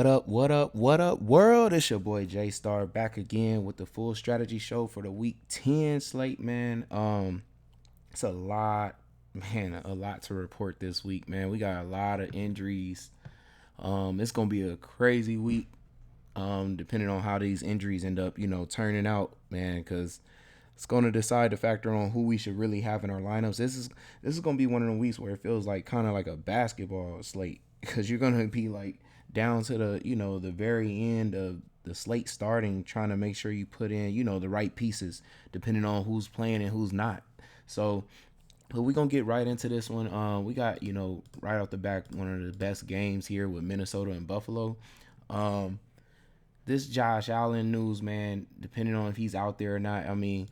What up, what up, what up, world? It's your boy Jaystar back again with the full strategy show for the week 10 slate, man. It's a lot, man, a lot to report this week, man. We got a lot of injuries. It's gonna be a crazy week, depending on how these injuries end up, turning out, man, because it's gonna decide the factor on who we should really have in our lineups. This is gonna be one of the weeks where it feels like kind of like a basketball slate because you're gonna be like down to the very end of the slate starting, trying to make sure you put in the right pieces depending on who's playing and who's not. So, but we're gonna get right into this one. We got right off the back one of the best games here with Minnesota and Buffalo. Um, this Josh Allen news, man, depending on if he's out there or not. I mean,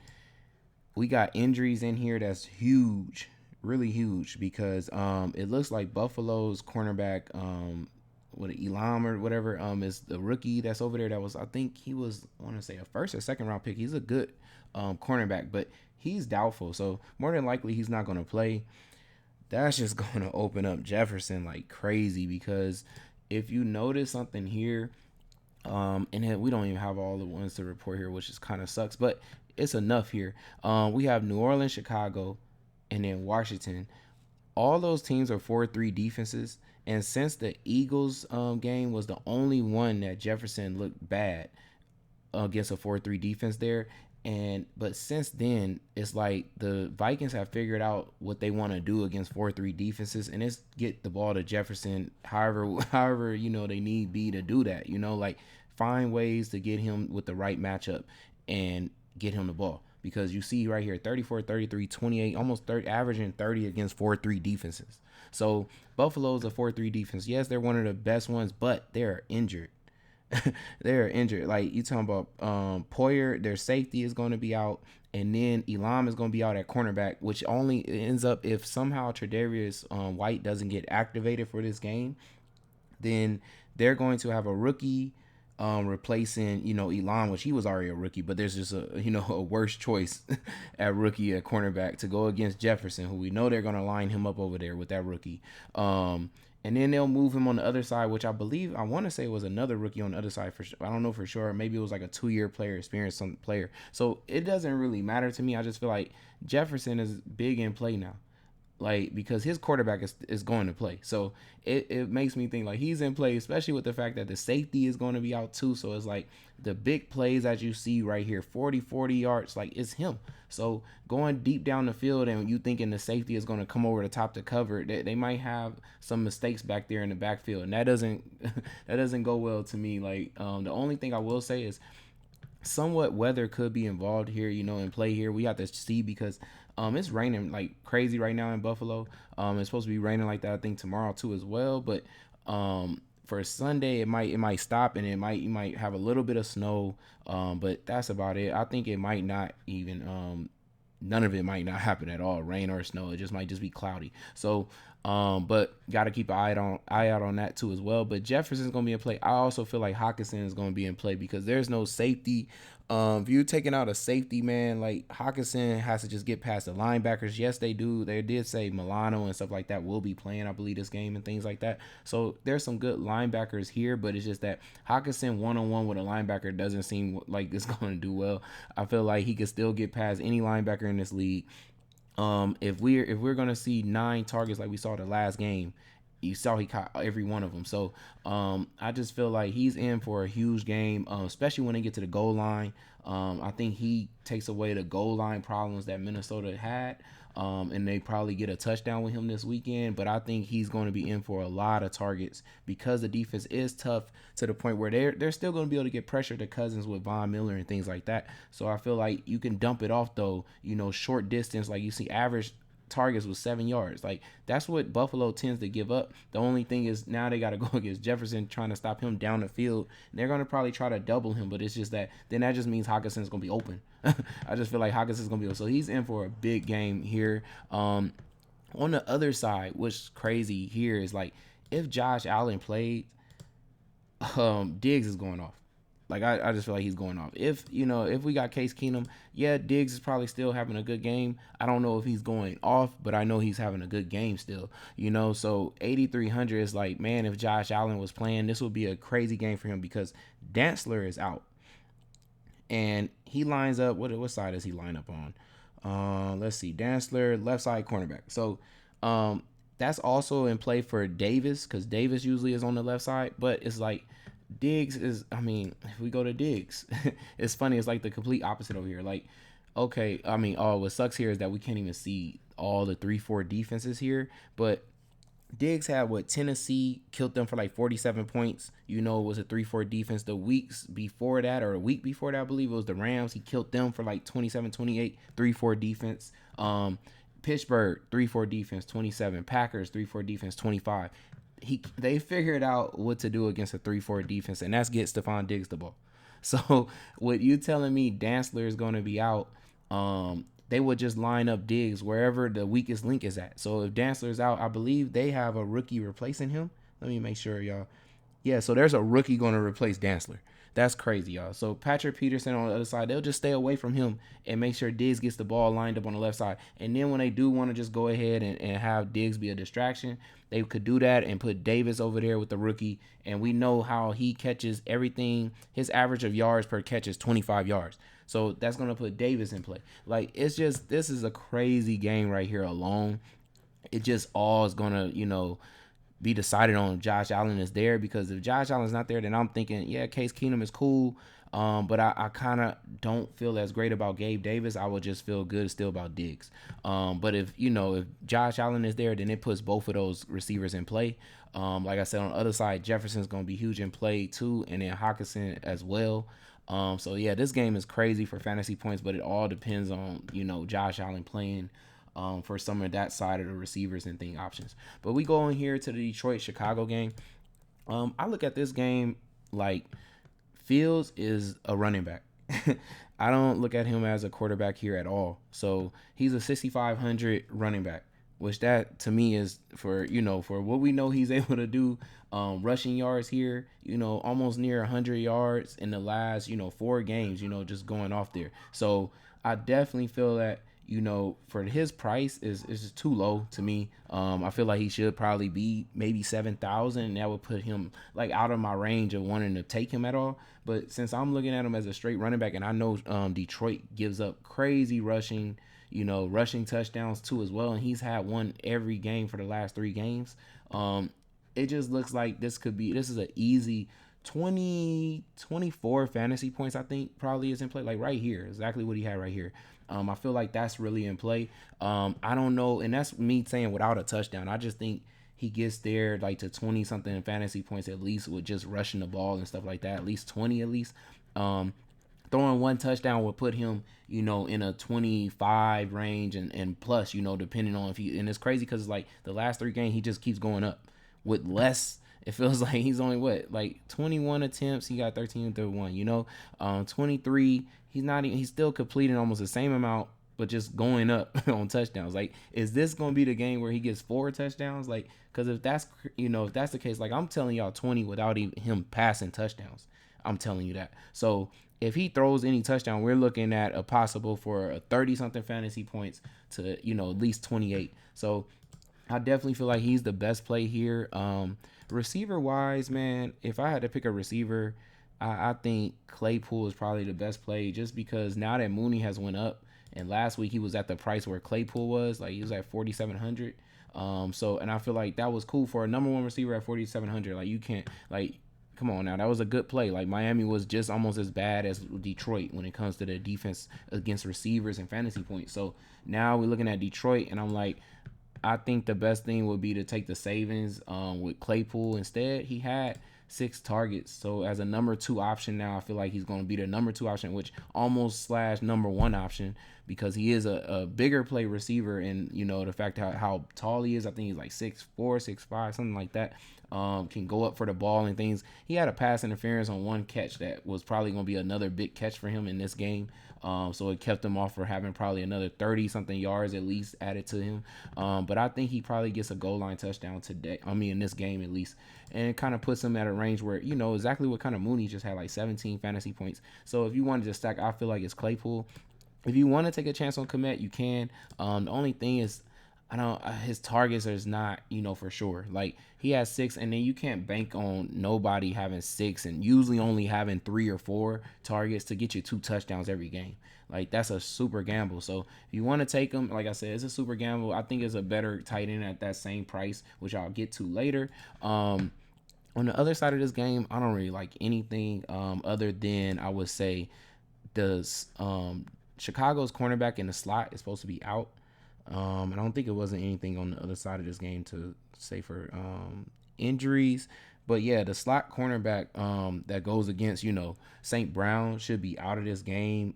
we got injuries in here that's huge, really huge, because it looks like Buffalo's cornerback, what Elam or whatever, is the rookie that's over there. That was, I think he was, I want to say, a first or second round pick. He's a good cornerback, but he's doubtful, so more than likely he's not going to play. That's just going to open up Jefferson like crazy, because if you notice something here, and then we don't even have all the ones to report here, which is kind of sucks, but it's enough here. We have New Orleans, Chicago, and then Washington. All those teams are 4-3 defenses, and since the Eagles game was the only one that Jefferson looked bad against a 4-3 defense there. And but since then, it's like the Vikings have figured out what they want to do against 4-3 defenses, and it's get the ball to Jefferson however they need be to do that. Like find ways to get him with the right matchup and get him the ball, because you see right here 34, 33, 28, almost 30, averaging 30 against 4-3 defenses. So Buffalo's a 4-3 defense. Yes, they're one of the best ones, but they're injured. They're injured. Like you talking about Poyer, their safety is going to be out, and then Elam is going to be out at cornerback, which only ends up if somehow Tre'Davious White doesn't get activated for this game. Then they're going to have a rookie replacing Elam, which he was already a rookie, but there's just a worse choice at rookie at cornerback to go against Jefferson, who we know they're going to line him up over there with that rookie. And then they'll move him on the other side, which I want to say was another rookie on the other side. I don't know for sure. Maybe it was like a 2-year player, experienced some player. So it doesn't really matter to me. I just feel like Jefferson is big in play now, like because his quarterback is going to play. So it makes me think like he's in play, especially with the fact that the safety is going to be out too. So it's like the big plays that you see right here, 40 yards, like it's him. So going deep down the field and you thinking the safety is going to come over the top to cover, they might have some mistakes back there in the backfield, and that doesn't that doesn't go well to me. Like the only thing I will say is somewhat weather could be involved here, in play here. We have to see, because it's raining like crazy right now in Buffalo. It's supposed to be raining like that, I think, tomorrow too as well. But for Sunday, it might stop, and you might have a little bit of snow. But that's about it. I think it might not even none of it might not happen at all, rain or snow. It just might just be cloudy. So but got to keep an eye out on that too as well. But Jefferson's gonna be in play. I also feel like Hawkinson is gonna be in play because there's no safety. If you're taking out a safety, man, like Hawkinson has to just get past the linebackers. Yes, they do. They did say Milano and stuff like that will be playing, I believe, this game and things like that. So there's some good linebackers here, but it's just that Hawkinson one-on-one with a linebacker doesn't seem like it's going to do well. I feel like he could still get past any linebacker in this league. If we're gonna see 9 targets like we saw the last game, you saw he caught every one of them. So I just feel like he's in for a huge game, especially when they get to the goal line. I think he takes away the goal line problems that Minnesota had, and they probably get a touchdown with him this weekend. But I think he's going to be in for a lot of targets because the defense is tough to the point where they're still going to be able to get pressure to Cousins with Von Miller and things like that. So I feel like you can dump it off though, short distance, like you see average targets was 7 yards. Like that's what Buffalo tends to give up. The only thing is now they got to go against Jefferson, trying to stop him down the field. They're going to probably try to double him, but it's just that then that just means Hawkinson's going to be open. I just feel like Hawkinson's going to be open. So he's in for a big game here. On the other side, what's crazy here is like if Josh Allen played, Diggs is going off. Like I just feel like he's going off. If if we got Case Keenum, yeah, Diggs is probably still having a good game. I don't know if he's going off, but I know he's having a good game still. So 8,300 is like, man, if Josh Allen was playing, this would be a crazy game for him because Dantzler is out. And he lines up. What side does he line up on? Let's see. Dantzler, left side cornerback. So that's also in play for Davis because Davis usually is on the left side. But it's like Diggs is. I mean, if we go to Diggs, it's funny. It's like the complete opposite over here. Like, okay, I mean, what sucks here is that we can't even see all the 3-4 defenses here, but Diggs had what Tennessee killed them for like 47 points. It was a 3-4 defense. The weeks before that, or a week before that, I believe it was the Rams. He killed them for like 27-28, 3-4 defense. Pittsburgh 3-4 defense, 27. Packers 3-4 defense, 25. They figured out what to do against a 3-4 defense, and that's get Stephon Diggs the ball. So what you telling me Dantzler is going to be out? They would just line up Diggs wherever the weakest link is at. So if Dantzler's out, I believe they have a rookie replacing him. Let me make sure, y'all. Yeah, so there's a rookie going to replace Dantzler. That's crazy, y'all. So Patrick Peterson on the other side, they'll just stay away from him and make sure Diggs gets the ball lined up on the left side. And then when they do want to just go ahead and have Diggs be a distraction, they could do that and put Davis over there with the rookie. And we know how he catches everything. His average of yards per catch is 25 yards. So that's going to put Davis in play. Like, it's just, this is a crazy game right here alone. It just all is going to, be decided on if Josh Allen is there, because if Josh Allen's not there, then I'm thinking, yeah, Case Keenum is cool. But I kind of don't feel as great about Gabe Davis. I would just feel good still about Diggs. But if Josh Allen is there, then it puts both of those receivers in play. Like I said, on the other side, Jefferson's going to be huge in play too, and then Hockenson as well. So yeah, this game is crazy for fantasy points, but it all depends on, Josh Allen playing for some of that side of the receivers and thing options. But we go in here to the Detroit-Chicago game. I look at this game like Fields is a running back. I don't look at him as a quarterback here at all. So he's a 6,500 running back, which that to me is for what we know he's able to do. Rushing yards here, almost near 100 yards in the last, 4 games, just going off there. So I definitely feel that, for his price is just too low to me. I feel like he should probably be maybe 7,000, and that would put him like out of my range of wanting to take him at all. But since I'm looking at him as a straight running back, and I know Detroit gives up crazy rushing touchdowns too as well, and he's had one every game for the last 3 games. It just looks like this is an easy 24 fantasy points, I think probably is in play. Like right here, exactly what he had right here. I feel like that's really in play. I don't know, and that's me saying without a touchdown. I just think he gets there like to 20 something in fantasy points at least with just rushing the ball and stuff like that. At least 20 at least. Throwing one touchdown would put him, in a 25 range and plus, depending on if he, and it's crazy because it's like the last 3 games he just keeps going up with less. It feels like he's only 21 attempts. He got 13-31, 23. He's still completing almost the same amount, but just going up on touchdowns. Like, is this going to be the game where he gets 4 touchdowns? Like, because if that's the case, like I'm telling y'all 20 without even him passing touchdowns. I'm telling you that. So if he throws any touchdown, we're looking at a possible for a 30 something fantasy points to, at least 28. So I definitely feel like he's the best play here. Receiver wise, man, if I had to pick a receiver, I think Claypool is probably the best play, just because now that Mooney has went up, and last week he was at the price where Claypool was, like he was at 4,700. And I feel like that was cool for a number 1 receiver at 4,700. Like, you can't, like, come on now, that was a good play. Like, Miami was just almost as bad as Detroit when it comes to the defense against receivers and fantasy points. So now we're looking at Detroit, and I'm like, I think the best thing would be to take the savings with Claypool instead. He had 6 targets. So as a number 2 option now, I feel like he's going to be the number 2 option, which almost / number 1 option, because he is a bigger play receiver. And, the fact how tall he is, I think he's like 6'4", 6'5", something like that. Can go up for the ball and things. He had a pass interference on 1 catch that was probably going to be another big catch for him in this game. So it kept him off for having probably another 30-something yards at least added to him. But I think he probably gets a goal line touchdown today. In this game at least. And it kind of puts him at range where you know exactly what kind of Mooney just had, like 17 fantasy points. So if you wanted to stack, I feel like it's Claypool. If you want to take a chance on Komet, you can. The only thing is, I don't. His targets is not, for sure. Like he has six, and then you can't bank on nobody having six, and usually only having 3 or 4 targets to get you 2 touchdowns every game. Like that's a super gamble. So if you want to take him, like I said, it's a super gamble. I think it's a better tight end at that same price, which I'll get to later. On the other side of this game, I don't really like anything other than I would say does Chicago's cornerback in the slot is supposed to be out. I don't think it wasn't anything on the other side of this game to say for injuries. But yeah, the slot cornerback that goes against, St. Brown should be out of this game.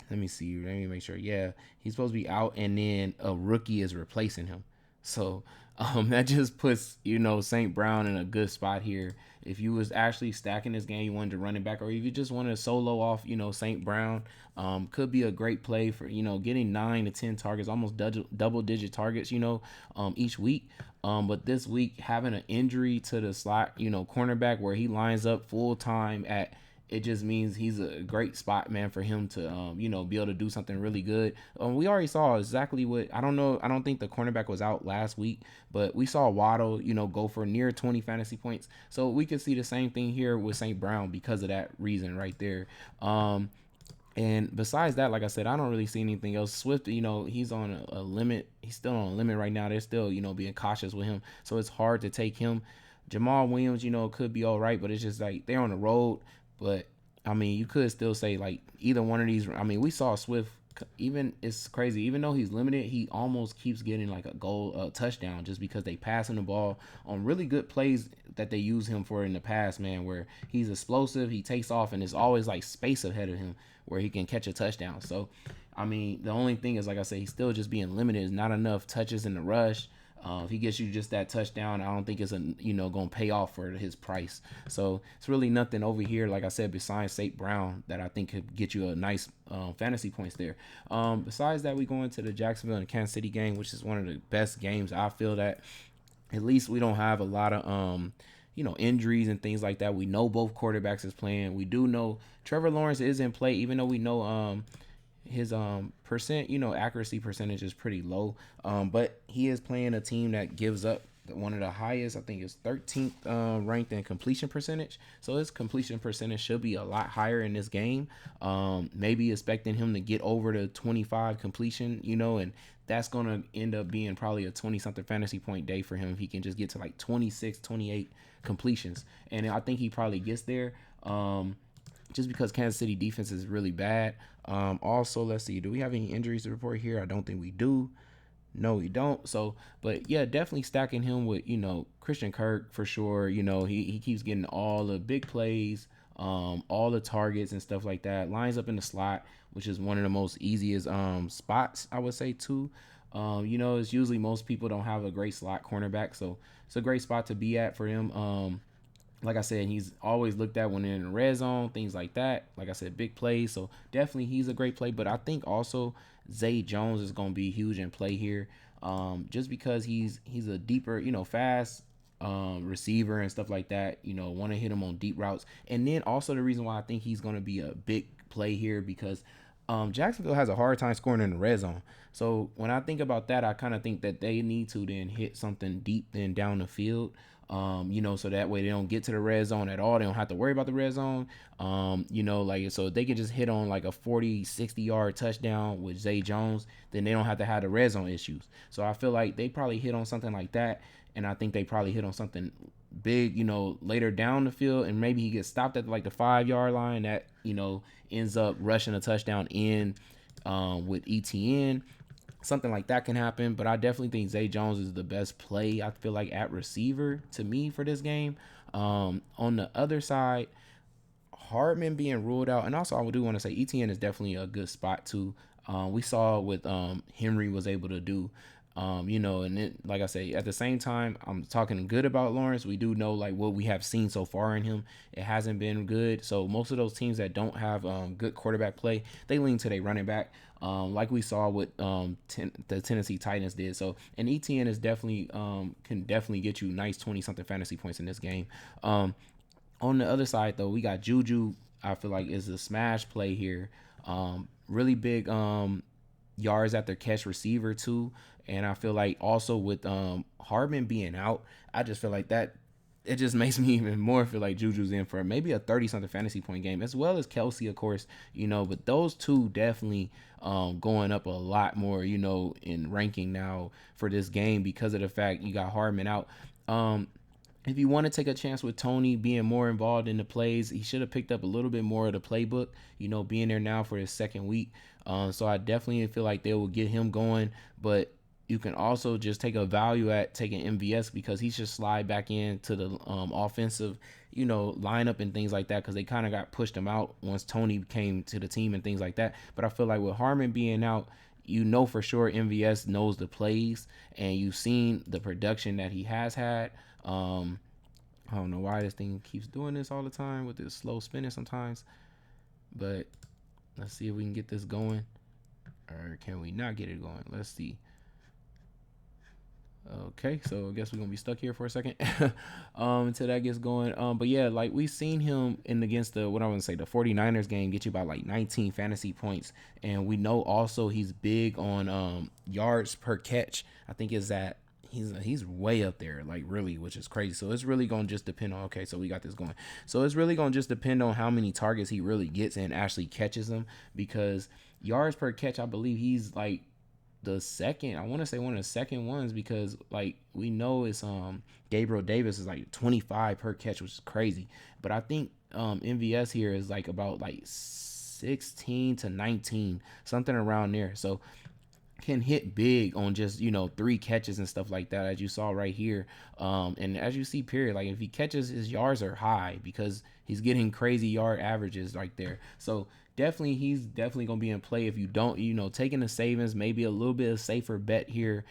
Let me see. Let me make sure. Yeah, he's supposed to be out, and then a rookie is replacing him. So that just puts, St. Brown in a good spot here. If you was actually stacking this game, you wanted to run it back, or if you just want to solo off, St. Brown, could be a great play for, getting 9 to 10 targets, almost double digit targets, each week. But this week having an injury to the slot, cornerback where he lines up full time at, it just means he's a great spot, man, for him to, be able to do something really good. We already saw exactly what, I don't know. I don't think the cornerback was out last week, but we saw Waddle, go for near 20 fantasy points. So we could see the same thing here with St. Brown because of that reason right there. And besides that, like I said, I don't really see anything else. Swift, he's on a limit. He's still on a limit right now. They're still, being cautious with him. So it's hard to take him. Jamal Williams, could be all right, but it's just like they're on the road. But I mean, you could still say like either one of these. I mean, we saw Swift. Even it's crazy. Even though he's limited, he almost keeps getting like a touchdown, just because they pass him the ball on really good plays that they use him for in the past, man. Where he's explosive, he takes off, and it's always like space ahead of him where he can catch a touchdown. So, I mean, the only thing is, like I say, he's still just being limited. It's not enough touches in the rush. If he gets you just that touchdown, I don't think it's gonna pay off for his price. So it's really nothing over here, like I said, besides St. Brown that I think could get you a nice fantasy points there. Besides that, we go into the Jacksonville and Kansas City game, which is one of the best games. I feel that at least we don't have a lot of injuries and things like that. We know both quarterbacks is playing. We do know Trevor Lawrence is in play, even though we know his accuracy percentage is pretty low, but he is playing a team that gives up one of the highest, I think it's 13th ranked in completion percentage. So his completion percentage should be a lot higher in this game. Maybe expecting him to get over the 25 completion, and that's going to end up being probably a 20 something fantasy point day for him if he can just get to like 26, 28 completions. And I think he probably gets there. Just because Kansas City defense is really bad. Also, let's see. Do we have any injuries to report here? I don't think we do. No, we don't. So, but yeah, definitely stacking him with, Christian Kirk for sure. He keeps getting all the big plays, all the targets and stuff like that. Lines up in the slot, which is one of the most easiest spots, I would say, too. It's usually most people don't have a great slot cornerback. So it's a great spot to be at for him. Like I said, he's always looked at when they're in the red zone, things like that. Like I said, big plays. So definitely he's a great play. But I think also Zay Jones is going to be huge in play here, just because he's a deeper, fast receiver and stuff like that. Want to hit him on deep routes. And then also the reason why I think he's going to be a big play here because Jacksonville has a hard time scoring in the red zone. So when I think about that, I kind of think that they need to then hit something deep then down the field. So that way they don't get to the red zone at all. They don't have to worry about the red zone. So they can just hit on like a 40, 60 yard touchdown with Zay Jones, then they don't have to have the red zone issues. So I feel like they probably hit on something like that. And I think they probably hit on something big, later down the field. And maybe he gets stopped at like the 5 yard line that, ends up rushing a touchdown in with ETN. Something like that can happen, but I definitely think Zay Jones is the best play, I feel like, at receiver to me for this game. On the other side, Hardman being ruled out, and also I do want to say ETN is definitely a good spot too. We saw what Henry was able to do. And like I say, at the same time, I'm talking good about Lawrence. We do know like what we have seen so far in him. It hasn't been good. So most of those teams that don't have good quarterback play, they lean to their running back. Like we saw what the Tennessee Titans did. So and ETN is definitely can definitely get you nice 20 something fantasy points in this game. On the other side though, we got Juju. I feel like is a smash play here. Really big yards after catch receiver too. And I feel like also with Hardman being out, I just feel like that it just makes me even more feel like Juju's in for maybe a 30 something fantasy point game, as well as Kelsey, of course, but those two definitely going up a lot more, in ranking now for this game because of the fact you got Hardman out. If you want to take a chance with Tony being more involved in the plays, he should have picked up a little bit more of the playbook, being there now for his second week. So I definitely feel like they will get him going, but you can also just take a value at taking MVS because he should slide back into the offensive, lineup and things like that because they kind of got pushed him out once Tony came to the team and things like that. But I feel like with Harmon being out, for sure MVS knows the plays and you've seen the production that he has had. I don't know why this thing keeps doing this all the time with this slow spinning sometimes, but let's see if we can get this going, or can we not get it going? Let's see. Okay, so I guess we're gonna be stuck here for a second until that gets going. But yeah, like we've seen him in against the what I want to say the 49ers game get you about like 19 fantasy points, and we know also he's big on yards per catch. I think is that he's way up there, like really, which is crazy. So it's really gonna just depend on. Okay, so we got this going. So it's really gonna just depend on how many targets he really gets and actually catches them, because yards per catch, I believe he's like the second. I want to say one of the second ones because like we know it's Gabriel Davis is like 25 per catch, which is crazy. But I think MVS here is like about like 16 to 19, something around there. So can hit big on just 3 catches and stuff like that, as you saw right here. And as you see, period, like if he catches, his yards are high because he's getting crazy yard averages right there. So he's definitely gonna be in play. If you don't, taking the savings, maybe a little bit of safer bet here,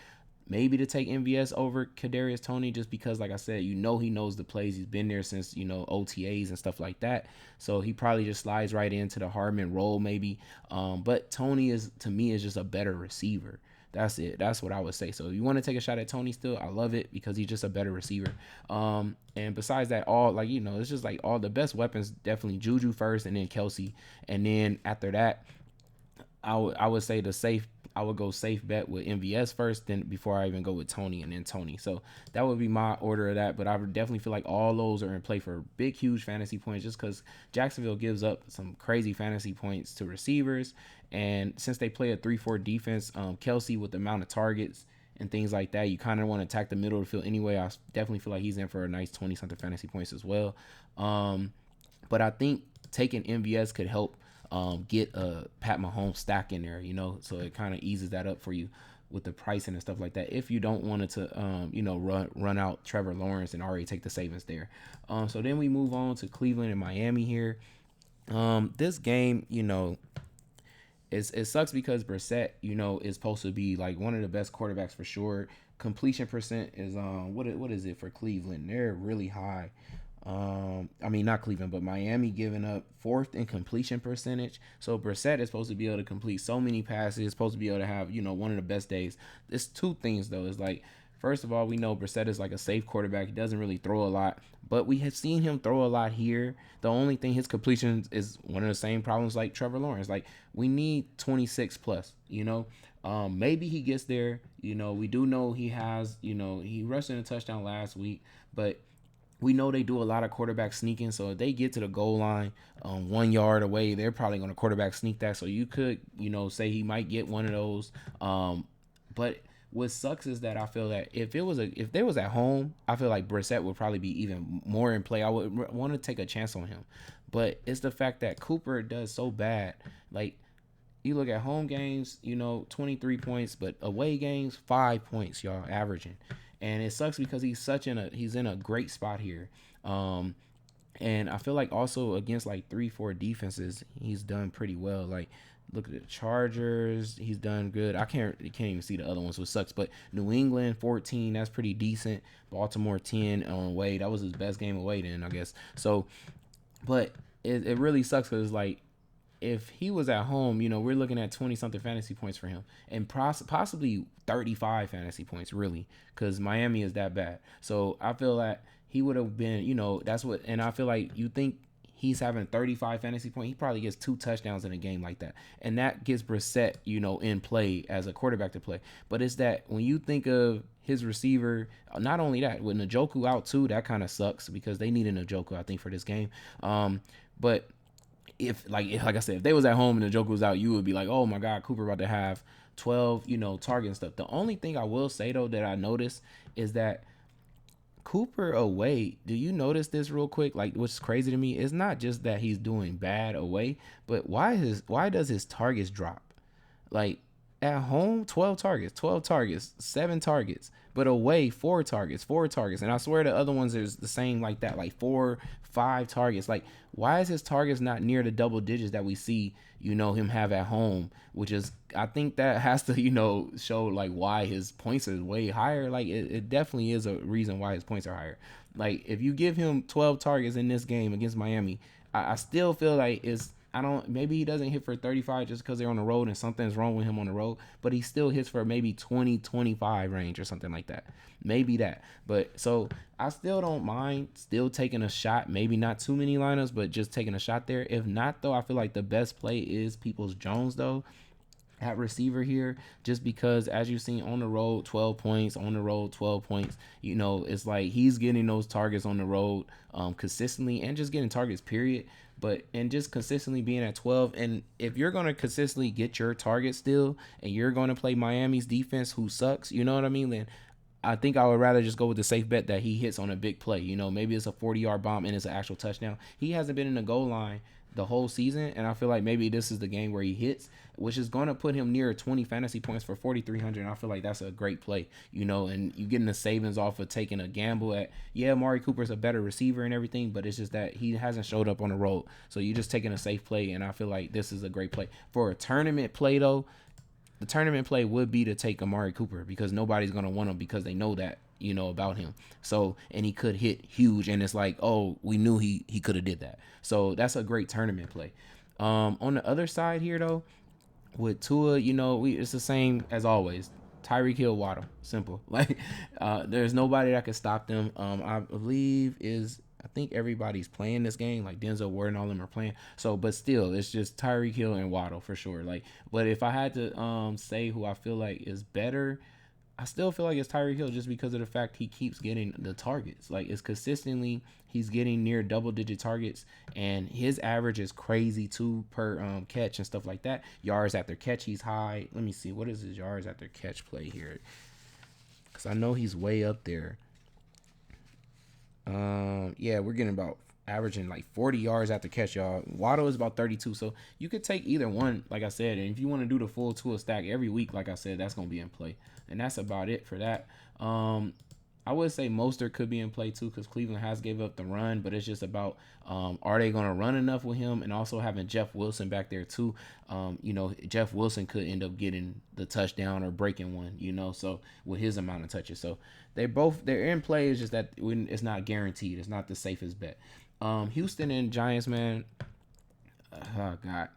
maybe to take MVS over Kadarius Toney, just because, like I said, he knows the plays. He's been there since OTAs and stuff like that. So he probably just slides right into the Hardman role, maybe. But Toney is, to me, is just a better receiver. That's it. That's what I would say. So if you want to take a shot at Toney still, I love it because he's just a better receiver. And besides that, it's just like all the best weapons, definitely Juju first and then Kelsey. And then after that, I would say I would go safe bet with MVS first, then before I even go with Toney and then Toney. So that would be my order of that. But I would definitely feel like all those are in play for big, huge fantasy points, just because Jacksonville gives up some crazy fantasy points to receivers. And since they play a 3-4 defense, Kelsey with the amount of targets and things like that, you kind of want to attack the middle of the field anyway. I definitely feel like he's in for a nice 20 something fantasy points as well. But I think taking MVS could help get a Pat Mahomes stack in there, so it kind of eases that up for you with the pricing and stuff like that. If you don't want it to, run out Trevor Lawrence and already take the savings there. So then we move on to Cleveland and Miami here. This game, it sucks because Brissett, is supposed to be like one of the best quarterbacks for sure. Completion percent is what is it for Cleveland? They're really high. I mean, not Cleveland, but Miami giving up 4th in completion percentage. So Brissett is supposed to be able to complete so many passes, supposed to be able to have, one of the best days. There's 2 things though. It's like, first of all, we know Brissett is like a safe quarterback. He doesn't really throw a lot, but we have seen him throw a lot here. The only thing, his completion is one of the same problems like Trevor Lawrence. Like, we need 26 plus, maybe he gets there. We do know he has, he rushed in a touchdown last week, but we know they do a lot of quarterback sneaking. So if they get to the goal line 1 yard away, they're probably going to quarterback sneak that. So you could, say he might get one of those. But what sucks is that I feel that if they was at home, I feel like Brissett would probably be even more in play. I would want to take a chance on him. But it's the fact that Cooper does so bad. Like, you look at home games, 23 points, but away games, 5 points, y'all, averaging. And it sucks because he's in a great spot here. And I feel like also against like 3-4 defenses, he's done pretty well. Like, Look at the Chargers. He's done good. You can't even see the other ones, which sucks. But New England 14, that's pretty decent. Baltimore 10 on away. That was his best game away then, I guess. So, but it really sucks because like if he was at home, we're looking at 20 something fantasy points for him and possibly 35 fantasy points, really, because Miami is that bad. So I feel that he would have been, that's what, and I feel like you think he's having 35 fantasy points, he probably gets 2 touchdowns in a game like that. And that gets Brissett, in play as a quarterback to play. But it's that when you think of his receiver, not only that, with Njoku out too, that kind of sucks because they need a Njoku, I think, for this game. But if like I said, if they was at home and the Joker was out, you would be like, oh my God, Cooper about to have 12, target and stuff. The only thing I will say though that I noticed is that Cooper away. Do you notice this real quick? Like, what's crazy to me is not just that he's doing bad away, but why does his targets drop? Like at home, 12 targets, 7 targets, but away 4 targets. And I swear the other ones is the same like that, like 4, 5 targets. Like, why is his targets not near the double digits that we see, him have at home? Which is, I think that has to, show like why his points are way higher. Like it definitely is a reason why his points are higher. Like if you give him 12 targets in this game against Miami, I still feel like it's I don't maybe he doesn't hit for 35 just because they're on the road and something's wrong with him on the road, but he still hits for maybe 20-25 range or something like that. Maybe that. But so I still don't mind still taking a shot, maybe not too many lineups, but just taking a shot there. If not though, I feel like the best play is Peoples Jones though at receiver here, just because as you've seen on the road 12 points on the road 12 points, it's like he's getting those targets on the road consistently and just getting targets period, but and just consistently being at 12. And if you're going to consistently get your target still and you're going to play Miami's defense who sucks, you know what I mean, then I think I would rather just go with the safe bet that he hits on a big play. Maybe it's a 40-yard bomb and it's an actual touchdown. He hasn't been in the goal line the whole season, and I feel like maybe this is the game where he hits, which is going to put him near 20 fantasy points for 4,300. And I feel like that's a great play, and you getting the savings off of taking a gamble at, yeah, Amari Cooper's a better receiver and everything, but it's just that he hasn't showed up on the road. So you're just taking a safe play, and I feel like this is a great play. For a tournament play, though, the tournament play would be to take Amari Cooper because nobody's going to want him because they know that, about him. So, and he could hit huge, and it's like, oh, we knew he could have did that. So that's a great tournament play. On the other side here, though, with Tua, it's the same as always. Tyreek Hill, Waddle, simple. Like, there's nobody that can stop them. I think everybody's playing this game. Like Denzel Ward and all of them are playing. So, but still, it's just Tyreek Hill and Waddle for sure. Like, but if I had to say who I feel like is better, I still feel like it's Tyreek Hill just because of the fact he keeps getting the targets. Like it's consistently he's getting near double-digit targets, and his average is crazy too per catch and stuff like that. Yards after catch, he's high. Let me see, what is his yards after catch play here? Because I know he's way up there. Yeah, we're getting about averaging like 40 yards after catch, y'all. Waddle is about 32, so you could take either one, like I said. And if you want to do the full Tua stack every week, like I said, that's gonna be in play. And that's about it for that. I would say Mostert could be in play too because Cleveland has gave up the run, but it's just about are they going to run enough with him, and also having Jeff Wilson back there too. Jeff Wilson could end up getting the touchdown or breaking one, so with his amount of touches. So they're in play. It's just that it's not guaranteed. It's not the safest bet. Houston and Giants, man. Oh God.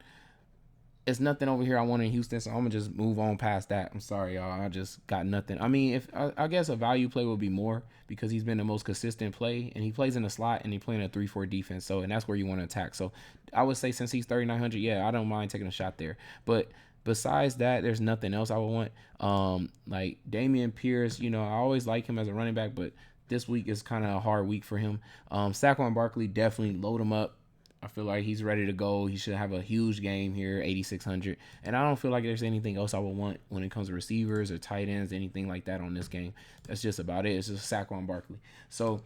It's nothing over here I want in Houston, so I'm gonna just move on past that. I'm sorry, y'all. I just got nothing. I mean, if I guess a value play would be more because he's been the most consistent play, and he plays in the slot and he playing a 3-4 defense. So, and that's where you want to attack. So, I would say since he's 3,900, yeah, I don't mind taking a shot there. But besides that, there's nothing else I would want. Like Damian Pierce, I always like him as a running back, but this week is kind of a hard week for him. Saquon Barkley, definitely load him up. I feel like he's ready to go. He should have a huge game here, 8,600. And I don't feel like there's anything else I would want when it comes to receivers or tight ends, anything like that on this game. That's just about it. It's just Saquon Barkley. So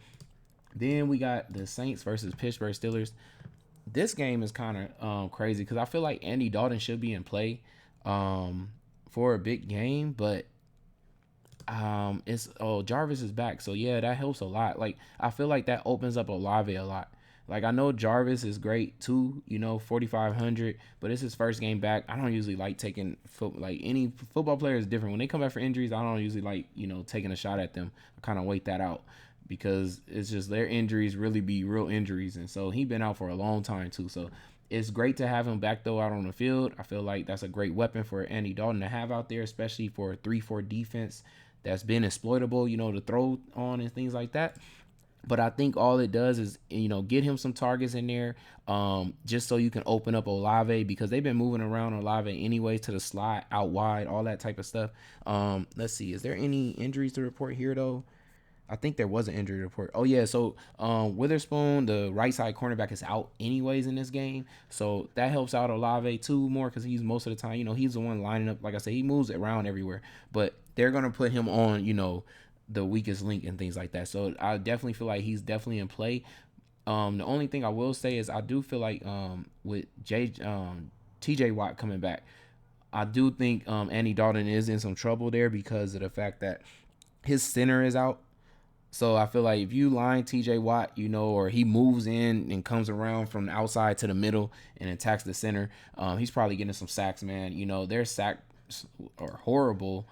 then we got the Saints versus Pittsburgh Steelers. This game is kind of crazy because I feel like Andy Dalton should be in play for a big game, but Jarvis is back. So yeah, that helps a lot. Like I feel like that opens up Olave a lot. Like, I know Jarvis is great too, 4,500, but it's his first game back. I don't usually like taking like any football player is different. When they come back for injuries, I don't usually like taking a shot at them. I kind of wait that out because it's just their injuries really be real injuries, and so he been out for a long time too. So it's great to have him back though out on the field. I feel like that's a great weapon for Andy Dalton to have out there, especially for a 3-4 defense that's been exploitable, to throw on and things like that. But I think all it does is, get him some targets in there, just so you can open up Olave, because they've been moving around Olave anyway to the slot, out wide, all that type of stuff. Let's see. Is there any injuries to report here, though? I think there was an injury report. Oh yeah, so Witherspoon, the right side cornerback, is out anyways in this game, so that helps out Olave too more because he's most of the time, he's the one lining up. Like I said, he moves around everywhere, but they're gonna put him on, the weakest link and things like that. So I definitely feel like he's definitely in play. The only thing I will say is I do feel like with TJ Watt coming back, I do think Andy Dalton is in some trouble there because of the fact that his center is out. So I feel like if you line TJ Watt, or he moves in and comes around from the outside to the middle and attacks the center, he's probably getting some sacks, man. Their sacks are horrible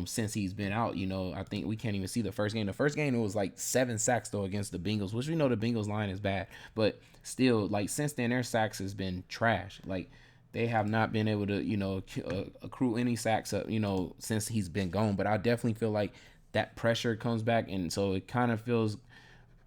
since he's been out. I think we can't even see the first game. The first game, it was like 7 sacks, though, against the Bengals, which we know the Bengals line is bad. But still, like, since then, their sacks has been trash. Like, they have not been able to, accrue any sacks up, since he's been gone. But I definitely feel like that pressure comes back, and so it kind of feels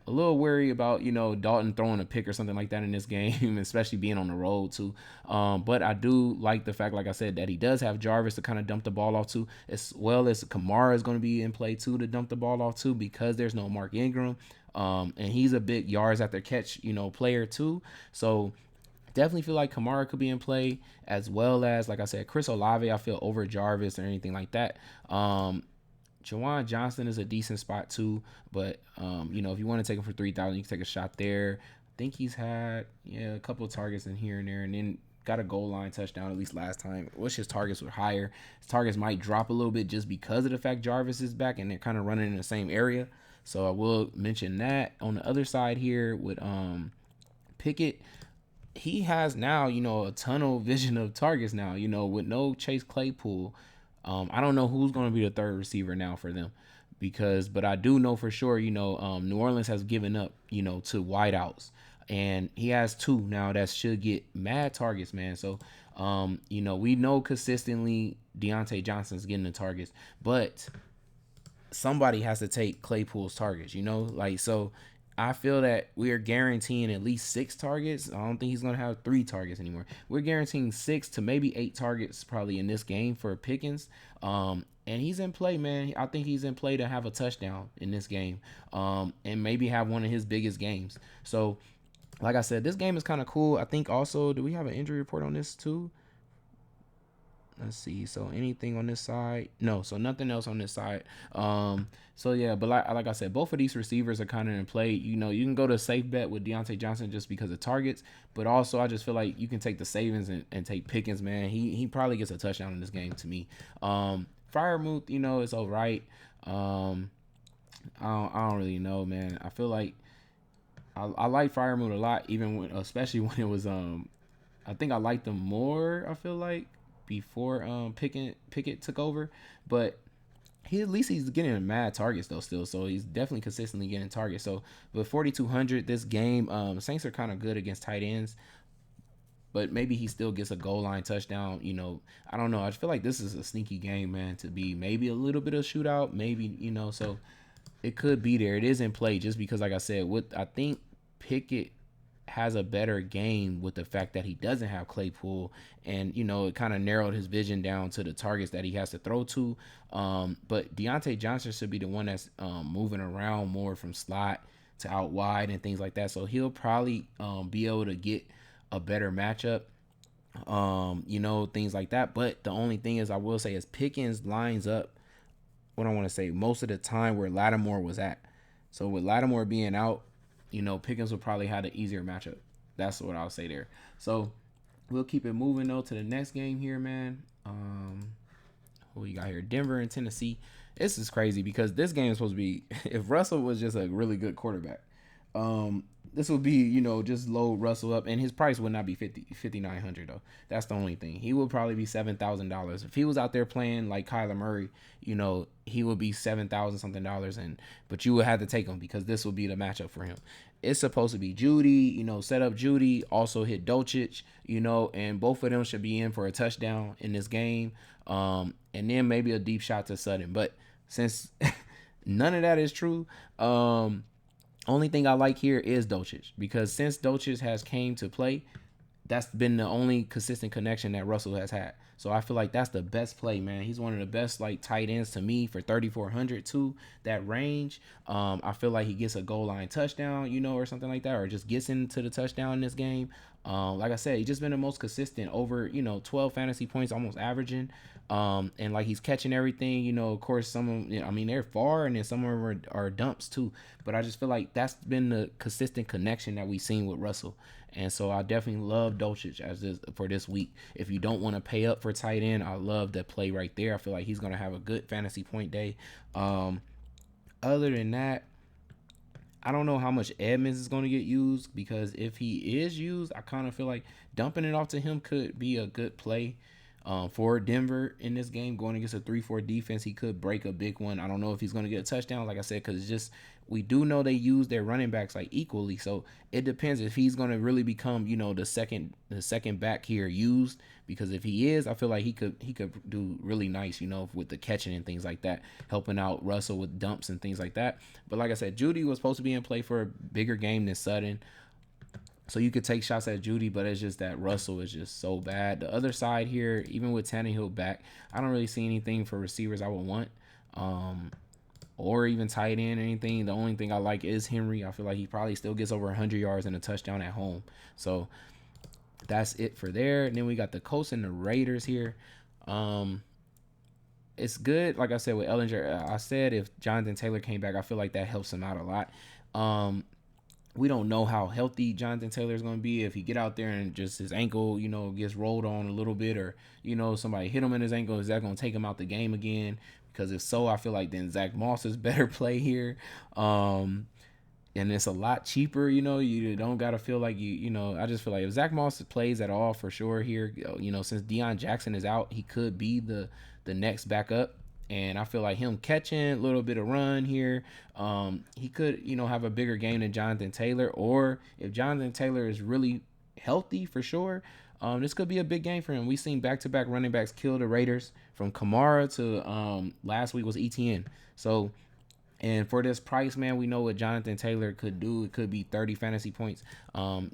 a little worry about Dalton throwing a pick or something like that in this game, especially being on the road too. But I do like the fact, like I said, that he does have Jarvis to kind of dump the ball off to, as well as Kamara is going to be in play too to dump the ball off to, because there's no Mark Ingram, and he's a big yards after catch player too. So definitely feel like Kamara could be in play, as well as, like I said, Chris Olave. I feel over Jarvis or anything like that. Jawan Johnson is a decent spot too, but if you want to take him for 3,000, you can take a shot there. I think he's had a couple of targets in here and there, and then got a goal line touchdown at least last time. Wish his targets were higher. His targets might drop a little bit just because of the fact Jarvis is back and they're kind of running in the same area. So I will mention that. On the other side here with Pickett, he has now a tunnel vision of targets now. With no Chase Claypool. I don't know who's going to be the third receiver now for them, but I do know for sure, New Orleans has given up, to wideouts, and he has 2 now that should get mad targets, man. So, we know consistently Deontay Johnson's getting the targets, but somebody has to take Claypool's targets, so I feel that we are guaranteeing at least 6 targets. I don't think he's going to have 3 targets anymore. We're guaranteeing 6 to maybe 8 targets probably in this game for Pickens. And he's in play, man. I think he's in play to have a touchdown in this game, and maybe have one of his biggest games. So, like I said, this game is kind of cool. I think also, do we have an injury report on this too? Let's see. So anything on this side? No. So nothing else on this side. So yeah, but like I said, both of these receivers are kind of in play. You can go to a safe bet with Deontay Johnson just because of targets, but also I just feel like you can take the savings and take Pickens, man. He probably gets a touchdown in this game to me. Freiermuth, it's all right. I don't really know, man. I feel like I like Freiermuth a lot, especially when it was I think I liked them more, I feel like, before Pickett took over, but at least he's getting mad targets though still, so he's definitely consistently getting targets. So with 4,200 this game, Saints are kind of good against tight ends, but maybe he still gets a goal line touchdown. I don't know. I feel like this is a sneaky game, man, to be maybe a little bit of shootout, maybe, so it could be there. It is in play just because, like I said, I think Pickett has a better game with the fact that he doesn't have Claypool, and it kind of narrowed his vision down to the targets that he has to throw to. But Deontay Johnson should be the one that's moving around more from slot to out wide and things like that, so he'll probably be able to get a better matchup, things like that. But the only thing is, I will say, is Pickens lines up, what I want to say, most of the time where Lattimore was at. So with Lattimore being out, Pickens will probably have the easier matchup. That's what I'll say there. So we'll keep it moving though to the next game here, man. Who we got here? Denver and Tennessee. This is crazy because this game is supposed to be, if Russell was just a really good quarterback, This will be, just load Russell up, and his price would not be 5,900 though. That's the only thing. He would probably be $7,000 if he was out there playing like Kyler Murray. He would be 7,000 something dollars, and but you would have to take him because this will be the matchup for him. It's supposed to be Judy, set up Judy, also hit Dolchich, and both of them should be in for a touchdown in this game. And then maybe a deep shot to Sutton. But since none of that is true, only thing I like here is Dolchich, because since Dolchich has came to play, that's been the only consistent connection that Russell has had. So I feel like that's the best play, man. He's one of the best like tight ends to me for 3,400 too. That range, I feel like he gets a goal line touchdown, or something like that, or just gets into the touchdown in this game. Like I said, he's just been the most consistent over 12 fantasy points, almost averaging. And like he's catching everything. Of course, some of them, I mean, they're far, and then some of them are dumps too. But I just feel like that's been the consistent connection that we've seen with Russell. And so I definitely love Dolchich for this week. If you don't want to pay up for tight end, I love that play right there. I feel like he's going to have a good fantasy point day. Other than that, I don't know how much Edmonds is going to get used, because if he is used, I kind of feel like dumping it off to him could be a good play for Denver in this game. Going against a 3-4 defense, he could break a big one. I don't know if he's going to get a touchdown, like I said, because it's just, we do know they use their running backs like equally. So it depends if he's going to really become, the second back here used. Because if he is, I feel like he could do really nice, with the catching and things like that, helping out Russell with dumps and things like that. But like I said, Judy was supposed to be in play for a bigger game than Sutton. So you could take shots at Judy, but it's just that Russell is just so bad. The other side here, even with Tannehill back, I don't really see anything for receivers I would want. Or even tight end or anything. The only thing I like is Henry. I feel like he probably still gets over 100 yards and a touchdown at home. So that's it for there. And then we got the Colts and the Raiders here. It's good. Like I said, with Ellinger, I said if Jonathan Taylor came back, I feel like that helps him out a lot. We don't know how healthy Jonathan Taylor is going to be. If he get out there and just his ankle, gets rolled on a little bit, or, somebody hit him in his ankle, is that going to take him out the game again? Because if so, I feel like then Zach Moss is better play here. And it's a lot cheaper, you don't got to feel like I just feel like if Zach Moss plays at all, for sure here, since Deion Jackson is out, he could be the next backup. And I feel like him catching a little bit of run here, he could, have a bigger game than Jonathan Taylor. Or if Jonathan Taylor is really healthy, for sure, this could be a big game for him. We've seen back-to-back running backs kill the Raiders, from Kamara to last week was ETN. So, and for this price, man, we know what Jonathan Taylor could do. It could be 30 fantasy points.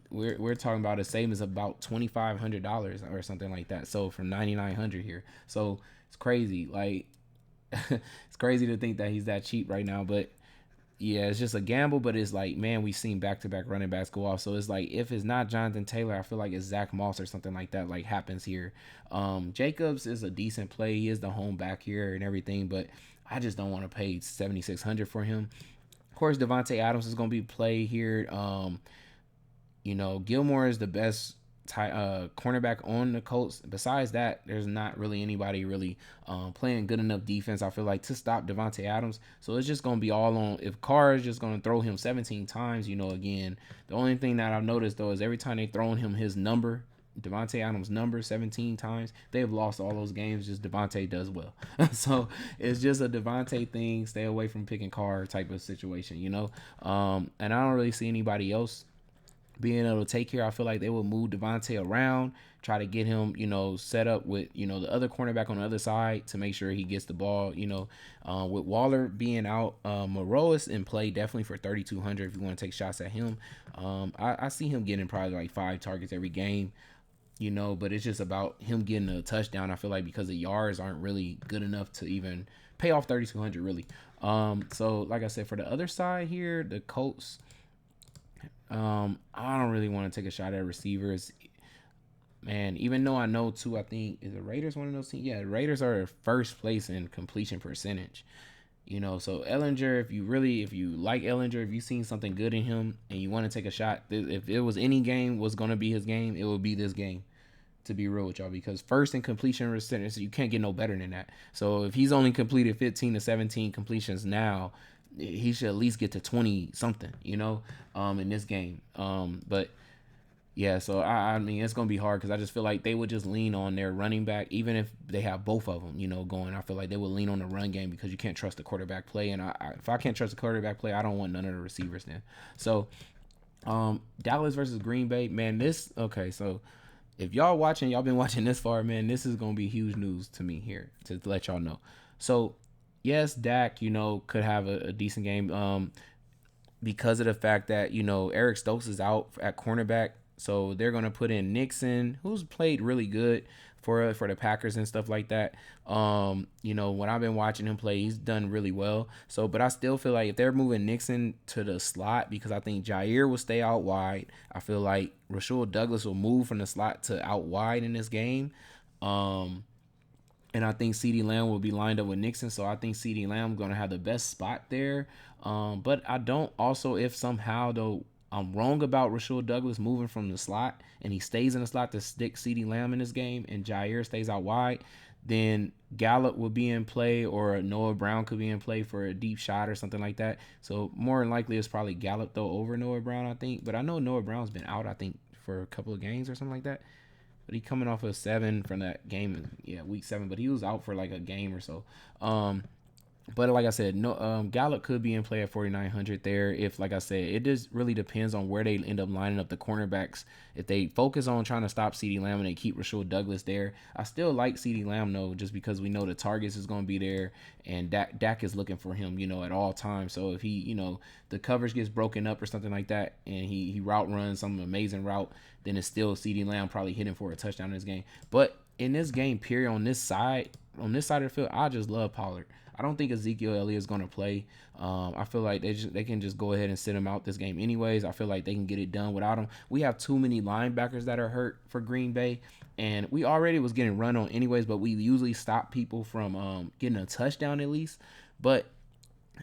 We're talking about a savings of about $2,500 or something like that. So from $9,900 here. So it's crazy. Like, it's crazy to think that he's that cheap right now. But yeah, it's just a gamble. But it's like, man, we've seen back-to-back running backs go off. So it's like, if it's not Jonathan Taylor, I feel like it's Zach Moss or something like that, like happens here. Jacobs is a decent play. He is the home back here and everything, but I just don't want to pay $7,600 for him. Of course, Devontae Adams is going to be play here. Gilmore is the best cornerback on the Colts. Besides that, there's not really anybody really playing good enough defense, I feel like, to stop Devontae Adams. So it's just going to be all on, if Carr is just going to throw him 17 times, again, the only thing that I've noticed, though, is every time they throwing him his number, Devontae Adams' number 17 times, they've lost all those games. Just Devontae does well. So it's just a Devontae thing. Stay away from picking Carr type of situation, and I don't really see anybody else being able to take here. I feel like they will move Devontae around, try to get him, set up with, the other cornerback on the other side to make sure he gets the ball, with Waller being out, Moreau is in play definitely for 3,200 if you want to take shots at him. I see him getting probably like 5 targets every game, but it's just about him getting a touchdown. I feel like because the yards aren't really good enough to even pay off 3,200 really. So like I said, for the other side here, the Colts, I don't really want to take a shot at receivers, man. Even though I know too, I think is the Raiders one of those teams. Yeah, the Raiders are first place in completion percentage. So Ellinger, if you like Ellinger, if you've seen something good in him and you want to take a shot, if it was any game was going to be his game, it would be this game, to be real with y'all, because first in completion percentage, you can't get no better than that. So if he's only completed 15 to 17 completions now, he should at least get to 20 something, in this game. But yeah, so I mean it's gonna be hard because I just feel like they would just lean on their running back, even if they have both of them, going. I feel like they would lean on the run game because you can't trust the quarterback play, and if I can't trust the quarterback play, I don't want none of the receivers then. So, Dallas versus Green Bay, man. This okay. So if y'all been watching this far, man, this is gonna be huge news to me here to let y'all know. So yes, Dak, could have a decent game. Because of the fact that Eric Stokes is out at cornerback, so they're gonna put in Nixon, who's played really good for the Packers and stuff like that. When I've been watching him play, he's done really well. So, but I still feel like if they're moving Nixon to the slot, because I think Jair will stay out wide. I feel like Rasul Douglas will move from the slot to out wide in this game. And I think CeeDee Lamb will be lined up with Nixon. So I think CeeDee Lamb going to have the best spot there. But I don't also, if somehow, though, I'm wrong about Rasul Douglas moving from the slot and he stays in the slot to stick CeeDee Lamb in this game and Jair stays out wide, then Gallup will be in play or Noah Brown could be in play for a deep shot or something like that. So more than likely it's probably Gallup, though, over Noah Brown, I think. But I know Noah Brown's been out, I think, for a couple of games or something like that. But he coming off of 7 from that game, week 7. But he was out for like a game or so. But like I said, no, Gallup could be in play at 4,900 there. If, like I said, it just really depends on where they end up lining up the cornerbacks. If they focus on trying to stop CeeDee Lamb and they keep Rasul Douglas there, I still like CeeDee Lamb, though, just because we know the targets is going to be there and Dak is looking for him, at all times. So if he, the coverage gets broken up or something like that and he route runs some amazing route, then it's still CeeDee Lamb probably hitting for a touchdown in this game. But in this game, period, on this side of the field, I just love Pollard. I don't think Ezekiel Elliott is going to play. I feel like they can just go ahead and sit him out this game anyways. I feel like they can get it done without him. We have too many linebackers that are hurt for Green Bay, and we already was getting run on anyways, but we usually stop people from getting a touchdown at least. But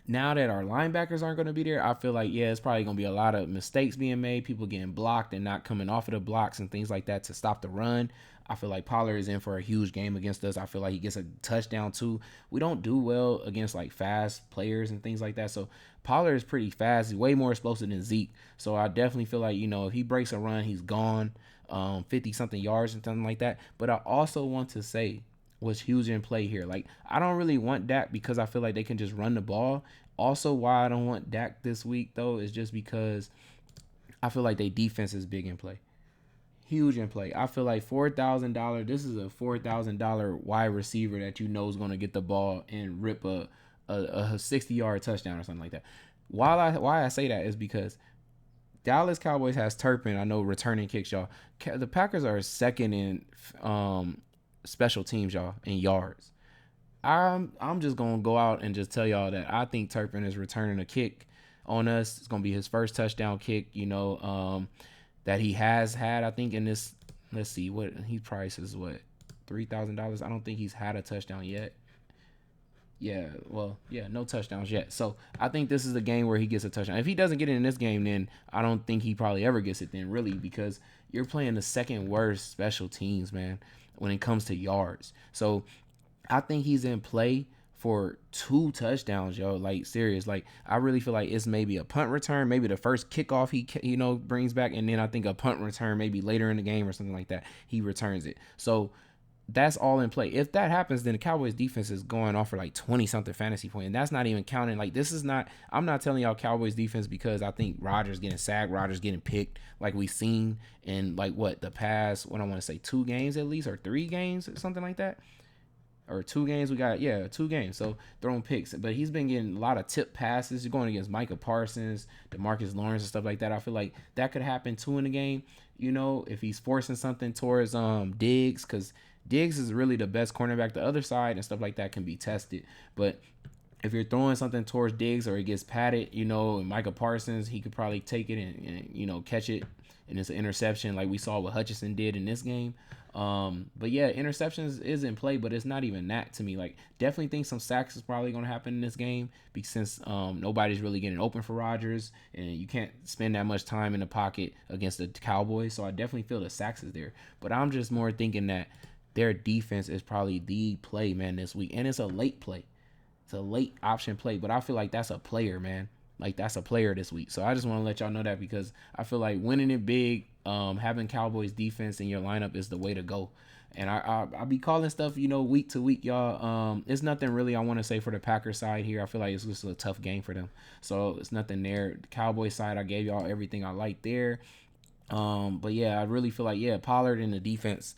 now that our linebackers aren't going to be there, I feel like, it's probably going to be a lot of mistakes being made, people getting blocked and not coming off of the blocks and things like that to stop the run. I feel like Pollard is in for a huge game against us. I feel like he gets a touchdown too. We don't do well against like fast players and things like that. So Pollard is pretty fast. He's way more explosive than Zeke. So I definitely feel like, if he breaks a run, he's gone 50 something yards and something like that. But I also want to say what's huge in play here. Like, I don't really want Dak because I feel like they can just run the ball. Also, why I don't want Dak this week, though, is just because I feel like their defense is big in play. Huge in play. I feel like $4,000. This is a $4,000 wide receiver that is going to get the ball and rip a 60-yard touchdown or something like that. Why I say that is because Dallas Cowboys has Turpin. I know returning kicks, y'all. The Packers are second in special teams, y'all, in yards. I'm just gonna go out and just tell y'all that I think Turpin is returning a kick on us. It's gonna be his first touchdown kick, that he has had. I think in this, let's see, what he prices what $3,000. I don't think he's had a touchdown yet. No touchdowns yet. So I think this is the game where he gets a touchdown. If he doesn't get it in this game, then I don't think he probably ever gets it then, really, because you're playing the second worst special teams, man, when it comes to yards. So I think he's in play for 2 touchdowns, yo. Like, serious. Like, I really feel like it's maybe a punt return, maybe the first kickoff he brings back, and then I think a punt return maybe later in the game or something like that. He returns it. So that's all in play. If that happens, then the Cowboys defense is going off for like 20 something fantasy point, and that's not even counting. Like, this is not. I'm not telling y'all Cowboys defense because I think Rodgers getting sacked, Rodgers getting picked, like we've seen in like the past. What I want to say, 2 games at least, or 3 games, or something like that. Or 2 games, we got 2 games. So throwing picks, but he's been getting a lot of tip passes. You're going against Micah Parsons, DeMarcus Lawrence, and stuff like that. I feel like that could happen too in the game. If he's forcing something towards Diggs, because Diggs is really the best cornerback. The other side and stuff like that can be tested, but if you're throwing something towards Diggs or it gets padded, and Micah Parsons, he could probably take it and catch it, and it's an interception like we saw what Hutchinson did in this game. But interceptions is in play, but it's not even that to me. Like, definitely think some sacks is probably going to happen in this game because since nobody's really getting open for Rodgers and you can't spend that much time in the pocket against the Cowboys. So I definitely feel the sacks is there, but I'm just more thinking that their defense is probably the play, man, this week, and it's a late play. It's a late option play, but I feel like that's a player, man. Like that's a player this week. So I just want to let y'all know that because I feel like winning it big, having Cowboys defense in your lineup is the way to go. And I be calling stuff, week to week, y'all. It's nothing really I want to say for the Packers side here. I feel like it's just a tough game for them. So it's nothing there. The Cowboys side, I gave y'all everything I like there. But yeah, I really feel like Pollard in the defense,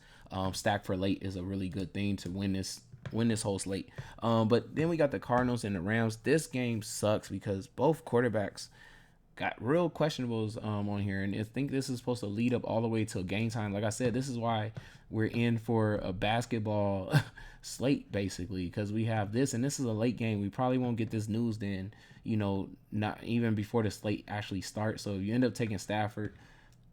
stack for late is a really good thing to win this whole slate. But then we got the Cardinals and the Rams. This game sucks because both quarterbacks got real questionables on here, and I think this is supposed to lead up all the way till game time. Like I said, this is why we're in for a basketball slate basically, because we have this, and this is a late game. We probably won't get this news then, not even before the slate actually starts. So if you end up taking Stafford,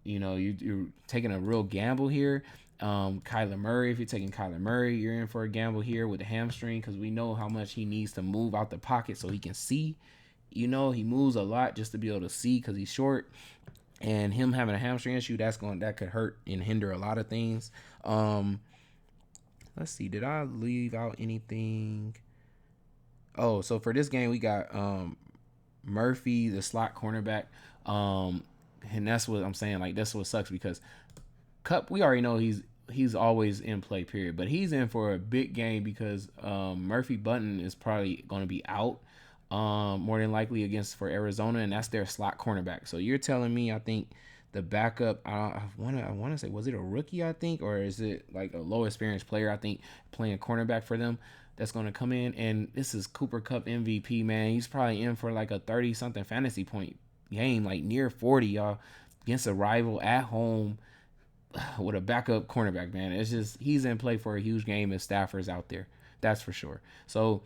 you're taking a real gamble here. Kyler Murray, if you're taking Kyler Murray, you're in for a gamble here with the hamstring because we know how much he needs to move out the pocket so he can see. He moves a lot just to be able to see because he's short, and him having a hamstring issue that could hurt and hinder a lot of things. Let's see, did I leave out anything? Oh, so for this game we got Murphy, the slot cornerback, and that's what I'm saying. Like that's what sucks because Cup, we already know he's always in play, period. But he's in for a big game because Murphy Button is probably going to be out more than likely for Arizona, and that's their slot cornerback. So you're telling me I think the backup, I want to say, was it a rookie, I think, or is it like a low experienced player, I think, playing cornerback for them that's going to come in? And this is Cooper Kupp MVP, man. He's probably in for like a 30-something fantasy point game, like near 40, y'all, against a rival at home with a backup cornerback, man. It's just he's in play for a huge game if Stafford's out there. That's for sure. So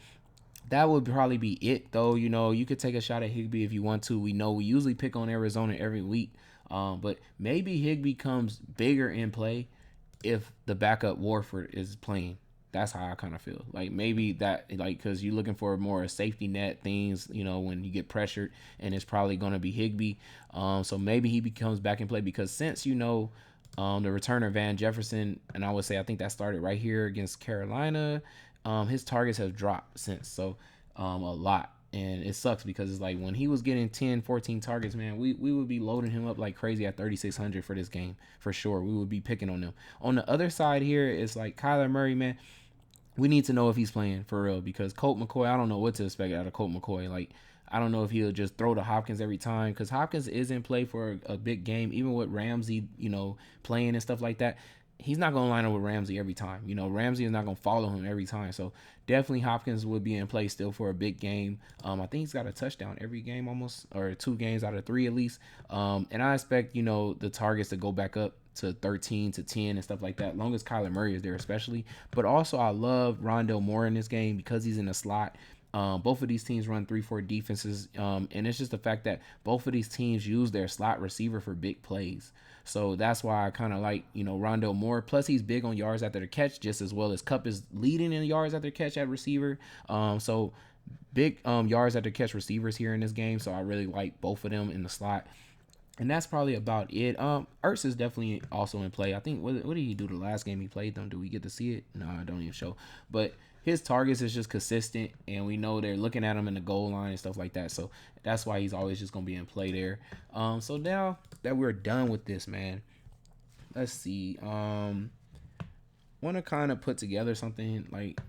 that would probably be it, though. You could take a shot at Higbee if you want to. We know we usually pick on Arizona every week, but maybe Higbee comes bigger in play if the backup Warford is playing. That's how I kind of feel. Like maybe that, like, because you're looking for more safety net things, when you get pressured, and it's probably going to be Higbee. So maybe he becomes back in play because since the returner Van Jefferson, and I would say I think that started right here against Carolina. His targets have dropped since, so a lot. And it sucks because it's like when he was getting 10, 14 targets, man, we would be loading him up like crazy at 3,600 for this game, for sure. We would be picking on him. On the other side here, it's like Kyler Murray, man. We need to know if he's playing for real because Colt McCoy, I don't know what to expect out of Colt McCoy. Like, I don't know if he'll just throw to Hopkins every time because Hopkins is in play for a big game, even with Ramsey, playing and stuff like that. He's not going to line up with Ramsey every time. Ramsey is not going to follow him every time. So definitely Hopkins would be in play still for a big game. I think he's got a touchdown every game almost, or 2 games out of 3 at least. And I expect, the targets to go back up to 13 to 10 and stuff like that, as long as Kyler Murray is there especially. But also I love Rondale Moore in this game because he's in the slot. Both of these teams run 3-4 defenses, and it's just the fact that both of these teams use their slot receiver for big plays. So that's why I kind of like, Rondale Moore. Plus, he's big on yards after the catch, just as well as Kupp is leading in yards after catch at receiver. So big yards after catch receivers here in this game. So I really like both of them in the slot. And that's probably about it. Ertz is definitely also in play. I think, what did he do the last game he played them? Do we get to see it? No, I don't even show. But his targets is just consistent, and we know they're looking at him in the goal line and stuff like that. So that's why he's always just going to be in play there. So now that we're done with this, man, let's see. Want to kind of put together something like,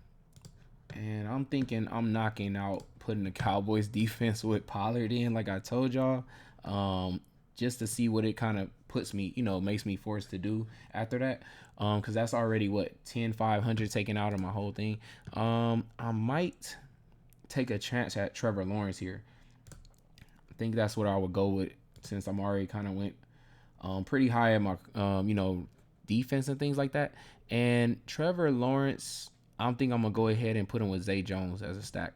and I'm thinking I'm knocking out putting the Cowboys defense with Pollard in, like I told y'all. Just to see what it kind of puts me, makes me forced to do after that. Because that's already, 10,500 taken out of my whole thing. I might take a chance at Trevor Lawrence here. I think that's what I would go with since I'm already kind of went pretty high at my, defense and things like that. And Trevor Lawrence, I think I'm going to go ahead and put him with Zay Jones as a stack.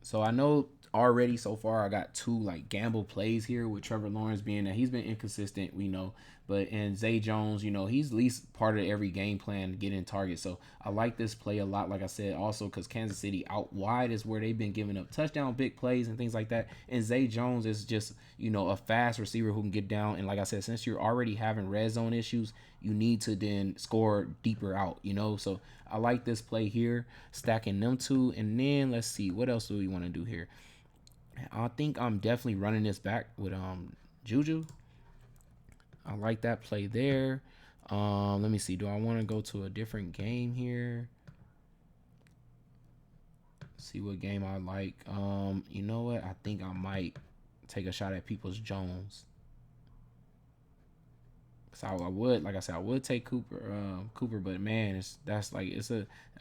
So I know already so far. I got two like gamble plays here with Trevor Lawrence being that he's been inconsistent, we know. But and Zay Jones, he's at least part of every game plan getting targets. So I like this play a lot, like I said, also because Kansas City out wide is where they've been giving up touchdown big plays and things like that. And Zay Jones is just, a fast receiver who can get down. And like I said, since you're already having red zone issues, you need to then score deeper out, So I like this play here, stacking them two. And then let's see, what else do we want to do here? I think I'm definitely running this back with Juju. I like that play there. Let me see. Do I want to go to a different game here? See what game I like. You know what? I think I might take a shot at Peoples Jones. So I would, like I said, I would take Cooper, but man, I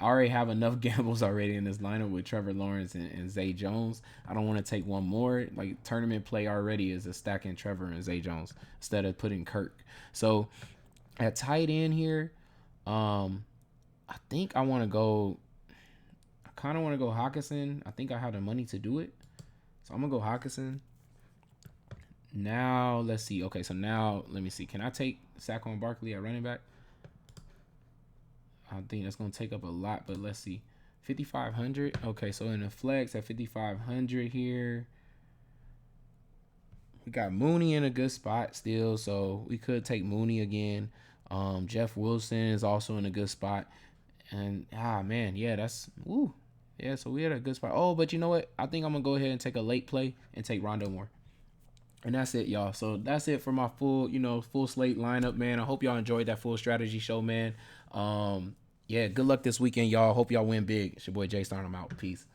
already have enough gambles already in this lineup with Trevor Lawrence and Zay Jones. I don't want to take one more. Like tournament play already is a stacking Trevor and Zay Jones instead of putting Kirk. So at tight end here, I think I want to go. I kind of want to go Hawkinson. I think I have the money to do it, so I'm gonna go Hawkinson. Now let's see. Okay, so now let me see. Can I take Saquon Barkley at running back? I think that's gonna take up a lot, but let's see. 5,500. Okay, so in the flex at 5,500 here, we got Mooney in a good spot still, so we could take Mooney again. Jeff Wilson is also in a good spot, and man, yeah, that's woo. Yeah, so we had a good spot. Oh, but you know what? I think I'm gonna go ahead and take a late play and take Rondo Moore. And that's it, y'all. So that's it for my full slate lineup, man. I hope y'all enjoyed that full strategy show, man. Yeah, good luck this weekend, y'all. Hope y'all win big. It's your boy Jaystar. I'm out. Peace.